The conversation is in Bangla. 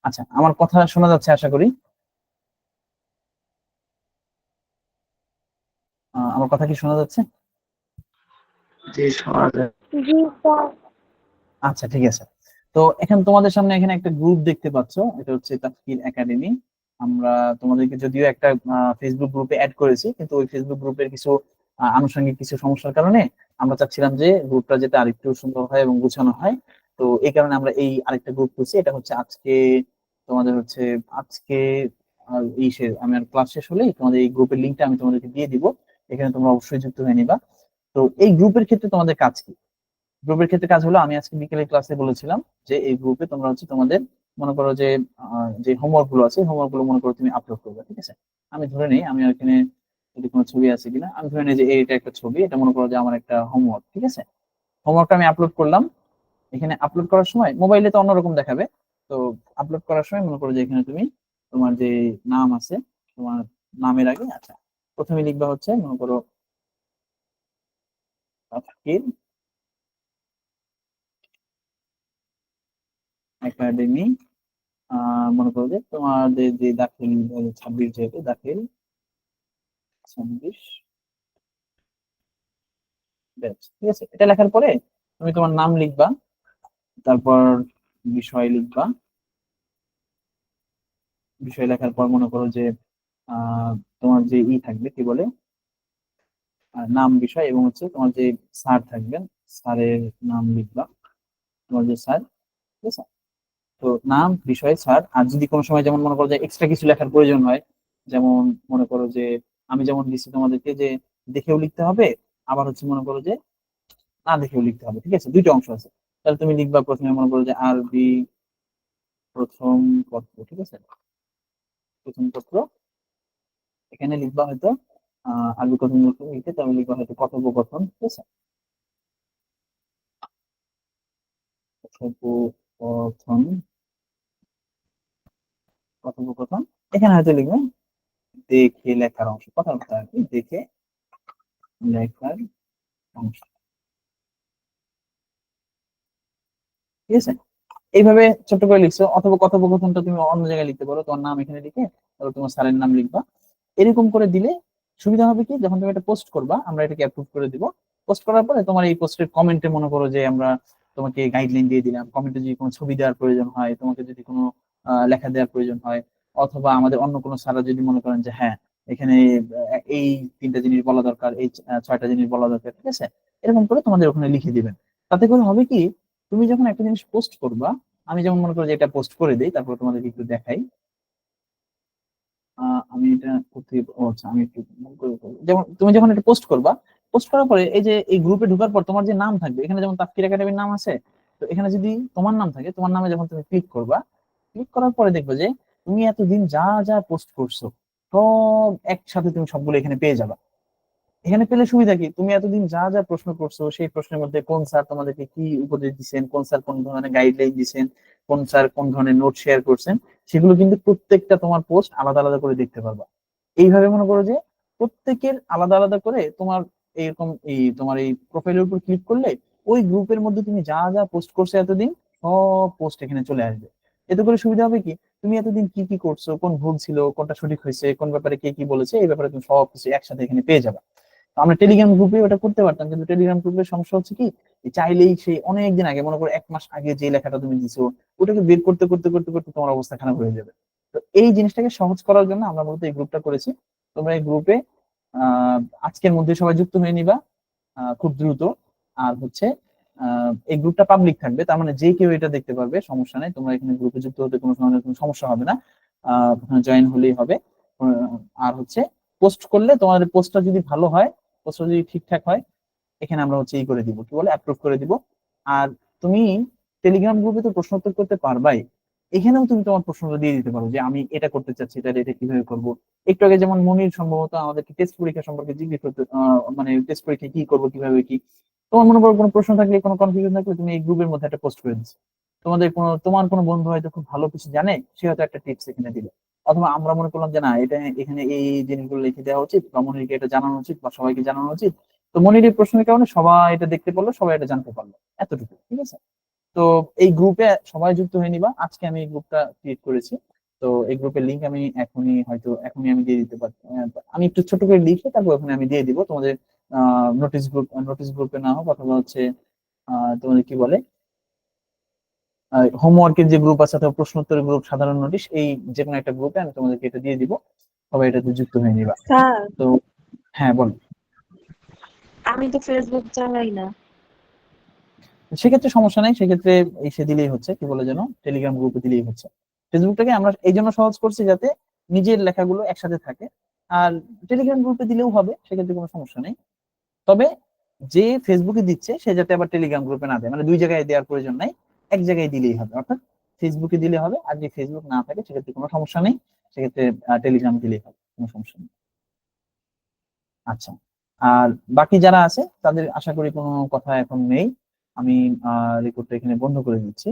আচ্ছা, আমার কথা শোনা যাচ্ছে আশা করি। আমার কথা কি শোনা যাচ্ছে? জি, শোনা যায়। জি স্যার। আচ্ছা, ঠিক আছে। তো এখন তোমাদের সামনে এখানে একটা গ্রুপ দেখতে পাচ্ছ, এটা হচ্ছে তাফকির একাডেমি। আমরা তোমাদেরকে যদিও একটা ফেসবুক গ্রুপে অ্যাড করেছি, কিন্তু ওই ফেসবুক গ্রুপের কিছু আনুষঙ্গিক কিছু সমস্যার কারণে আমরা চাচ্ছিলাম যে গ্রুপটা যাতে আরেকটু সুন্দর হয় এবং গুছানো হয়। তো এই কারণে আমরা এই আরেকটা গ্রুপ খুলছি। এটা হচ্ছে আজকে তোমাদের হচ্ছে আজকে আমার ক্লাস শেষ হলেই তোমাদের এই গ্রুপের লিঙ্কটা আমি তোমাদেরকে দিয়ে দিব। এখানে তোমরা অবশ্যই যুক্ত হয়ে নিবা। তো এই গ্রুপের ক্ষেত্রে তোমাদের কাজ কি? গ্রুপের ক্ষেত্রে কাজ হলো, আমি আজকে বিকেলের ক্লাসে বলেছিলাম যে এই গ্রুপে তোমরা হচ্ছে তোমাদের মনে করো যে যে হোমওয়ার্ক গুলো আছে, হোমওয়ার্ক গুলো মনে করো তুমি আপলোড করবে, ঠিক আছে? আমি ধরে নেই আমি এখানে যদি কোনো ছবি আছে কিনা, আমি ধরে নিই যে এটা একটা ছবি, এটা মনে করো যে আমার একটা হোমওয়ার্ক, ঠিক আছে? হোমওয়ার্কটা আমি আপলোড করলাম। এখানে আপলোড করার সময় মোবাইলে তো অন্যরকম দেখাবে। তো আপলোড করার সময় মনে করো যে এখানে তুমি তোমার যে নাম আছে, তোমার নামের আগে আচ্ছা প্রথমে লিখবা হচ্ছে মনে করো তাফকির একাডেমি। মনে করো যে তোমাদের যে দাখিল 2026, যেহেতু দাখিল 26 ব্যাচ, ঠিক আছে? এটা লেখার পরে তুমি তোমার নাম লিখবা, তারপর বিষয় লিখবা। বিষয় লেখার পর মনে করো যে আহ তোমার যে থাকবে কি বলে নাম, বিষয় এবং হচ্ছে তোমার যে স্যার থাকবেন, স্যারের নাম লিখবা, তোমার যে স্যার, ঠিক আছে? তো নাম, বিষয়, স্যার। আর যদি কোনো সময় যেমন মনে করো যে এক্সট্রা কিছু লেখার প্রয়োজন হয়, যেমন মনে করো যে আমি যেমন দিচ্ছি তোমাদেরকে যে দেখেও লিখতে হবে, আবার হচ্ছে মনে করো যে না দেখেও লিখতে হবে, ঠিক আছে? দুইটা অংশ আছে। তাহলে তুমি লিখবা প্রথমে মনে করো যে আরবি প্রথম পত্র, ঠিক আছে? প্রথম পত্র, এখানে লিখবা হয়তো আরবি প্রথম পত্র লিখে তুমি লিখবা হয়তো কথোপকথন, ঠিক আছে? কথোপকথন, কথোপকথন। এখানে হয়তো লিখবে দেখে লেখার অংশ, কথাবার্তা আর কি, দেখে লেখার অংশ, ঠিক আছে? এইভাবে ছোট্ট করে লিখছো। অথবা কথোপকথনটা তুমি অন্য জায়গায় লিখতে পারো, তোমার নাম এখানে লিখে তারপর তোমার স্যারের নাম লিখবা। এরকম করে দিলে সুবিধা হবে কি, যখন তুমি এটা পোস্ট করবা আমরা এটাকে অ্যাপ্রুভ করে দিব। পোস্ট করার পরে তোমার এই পোস্টের কমেন্টে মনে করো যে আমরা তোমাকে গাইডলাইন দিয়ে দিলাম। কমেন্টে যদি কোনো ছবি দেওয়ার প্রয়োজন হয়, তোমাকে যদি কোনো লেখা দেওয়ার প্রয়োজন হয়, অথবা আমাদের অন্য কোনো স্যাররা যদি মনে করেন যে হ্যাঁ এখানে এই তিনটা জিনিস বলা দরকার, এই ছয়টা জিনিস বলা দরকার, ঠিক আছে? এরকম করে তোমাদের ওখানে লিখে দিবেন। তাতে করে হবে কি, তুমি যখন একটা জিনিস পোস্ট করবা, আমি যেমন মনে করো যে এটা পোস্ট করে দিই, তারপর তোমাদেরকে একটু দেখাই। আমি এটা করতে, ও আচ্ছা আমি একটু মনে করে বলি। যেমন তুমি যখন এটা পোস্ট করবা, পোস্ট করার পরে এই যে এই গ্রুপে ঢোকার পর তোমার যে নাম থাকবে, এখানে যেমন তাফকির একাডেমির নাম আছে, তো এখানে যদি তোমার নাম থাকে, তোমার নামে যখন তুমি ক্লিক করবা, ক্লিক করার পরে দেখবে যে তুমি এতদিন যা যা পোস্ট করছো সব একসাথে তুমি সবগুলো এখানে পেয়ে যাবে। এখানে পেলে সুবিধা কি, তুমি এতদিন যা যা প্রশ্ন করছো সেই প্রশ্নের মধ্যে কোন স্যার তোমাদেরকে কি উপদেশ দিচ্ছেন, কোন স্যার কোন ধরনের গাইডলাইন দিচ্ছেন, কোন স্যার কোন ধরনের নোট শেয়ার করছেন, সেগুলো কিন্তু প্রত্যেকটা তোমার পোস্ট আলাদা আলাদা করে দেখতে পারবা। এইভাবে মনে করো যে প্রত্যেকের আলাদা আলাদা করে তোমার এইরকম তোমার এই প্রোফাইলের উপর ক্লিক করলে ওই গ্রুপের মধ্যে তুমি যা যা পোস্ট করছো এতদিন সব পোস্ট এখানে চলে আসবে। এতে করে সুবিধা হবে কি, তুমি এতদিন কি কি করছো, কোন ভুল ছিল, কোনটা সঠিক হয়েছে, কোন ব্যাপারে কে কি বলেছে, এই ব্যাপারে তুমি সব কিছু একসাথে এখানে পেয়ে যাবে। আমরা টেলিগ্রাম গ্রুপে ওটা করতে পারতাম, কিন্তু টেলিগ্রাম গ্রুপের সমস্যা হচ্ছে কি, এই চাইলেই সেই অনেক দিন আগে মনে করো 1 মাস আগে যে লেখাটা তুমি দিছো ওটাকে বের করতে করতে করতে করতে তোমার অবস্থা খারাপ হয়ে যাবে। তো এই জিনিসটাকে সহজ করার জন্য আমরা মূলত এই গ্রুপটা করেছি। তোমরা এই গ্রুপে আহ আজকের মধ্যে সবাই যুক্ত হয়ে নিবা, খুব দ্রুত। আর হচ্ছে এই গ্রুপটা পাবলিক থাকবে, তার মানে যে কেউ এটা দেখতে পারবে, সমস্যা নেই। তোমরা এখানে গ্রুপে যুক্ত হতে কোনো ধরনের কোনো সমস্যা হবে না, জয়েন হলেই হবে। আর হচ্ছে পোস্ট করলে তোমাদের পোস্টটা যদি ভালো হয়, পোস্টটা যদি ঠিকঠাক হয়, এখানে আমরা হচ্ছে করে দিব, কি বলে অ্যাপ্রুভ করে দিব। আর তুমি টেলিগ্রাম গ্রুপে তো প্রশ্ন উত্তর করতে পারবাই, এখানেও তুমি তোমার প্রশ্নটা দিয়ে দিতে পারো যে আমি এটা করতে চাচ্ছি, এটা কিভাবে করব। একটু আগে যেমন মনির সম্ভবত আমাদেরকে টেস্ট পরীক্ষা সম্পর্কে জিজ্ঞেস করতে, মানে টেস্ট পরীক্ষা কি করবো কিভাবে কি, তোমার মনে করো কোনো প্রশ্ন থাকলে, কোনো কনফিউশন থাকলে তুমি এই গ্রুপের মধ্যে একটা পোস্ট করে দিচ্ছ। তোমার কোনো বন্ধু হয়তো খুব ভালো কিছু জানে, সে হয়তো একটা টিপস এখানে দিল। অথবা আমরা মনে করলাম যে না এটা এখানে এই জিনিসগুলো লিখে দেওয়া উচিত, বা মনিরকে এটা জানানো উচিত, বা সবাইকে জানানো উচিত। তো মনির এই প্রশ্নের কারণে সবাই এটা দেখতে পারলো, সবাই এটা জানতে পারলো, এতটুকু, ঠিক আছে? তো এই গ্রুপে সবাই যুক্ত হয়ে নিবা। আজকে আমি এই গ্রুপটা ক্রিয়েট করেছি, তো এই গ্রুপের লিংক আমি এখনই আমি দিয়ে দিতে পারি। আমি একটু ছোট করে লিখে তারপর ওখানে আমি দিয়ে দিব তোমাদের নোটিশ গ্রুপে না হোক অথবা হচ্ছে তোমাদের কি বলে হোমওয়ার্কের যে গ্রুপ আছে অথবা প্রশ্নোত্তরের গ্রুপ, সাধারণ নোটিশ, এই যে কোনো একটা গ্রুপে আমি তোমাদেরকে এটা দিয়ে দিব, সবাই এটাতে যুক্ত হয়ে নিবা। স্যার, তো হ্যাঁ বল। আমি তো ফেসবুক চালাই না। সেক্ষেত্রে সমস্যা নেই, সেক্ষেত্রে এসে দিলেই হচ্ছে, কি বলে যেন, টেলিগ্রাম গ্রুপে দিলেই হচ্ছে। ফেসবুকটাকে আমরা এই জন্য সহজ করছি যাতে নিজের লেখাগুলো একসাথে থাকে, আর টেলিগ্রাম গ্রুপে দিলেও হবে, সেক্ষেত্রে কোনো সমস্যা নেই। তবে যে ফেসবুকে দিচ্ছে সে যাতে আবার টেলিগ্রাম গ্রুপে না দেয়, মানে দুই জায়গায় দেওয়ার প্রয়োজন নাই, এক জায়গায় দিলেই হবে, অর্থাৎ ফেসবুকে দিলে হবে। আর যে ফেসবুক না থাকে সেক্ষেত্রে কোনো সমস্যা নেই, সেক্ষেত্রে টেলিগ্রাম দিলেই হবে, কোনো সমস্যা নেই। আচ্ছা, আর বাকি যারা আছে তাদের আশা করি কোনো কথা এখন নেই। আমি রেকর্ডটা এখানে বন্ধ করে দিচ্ছি।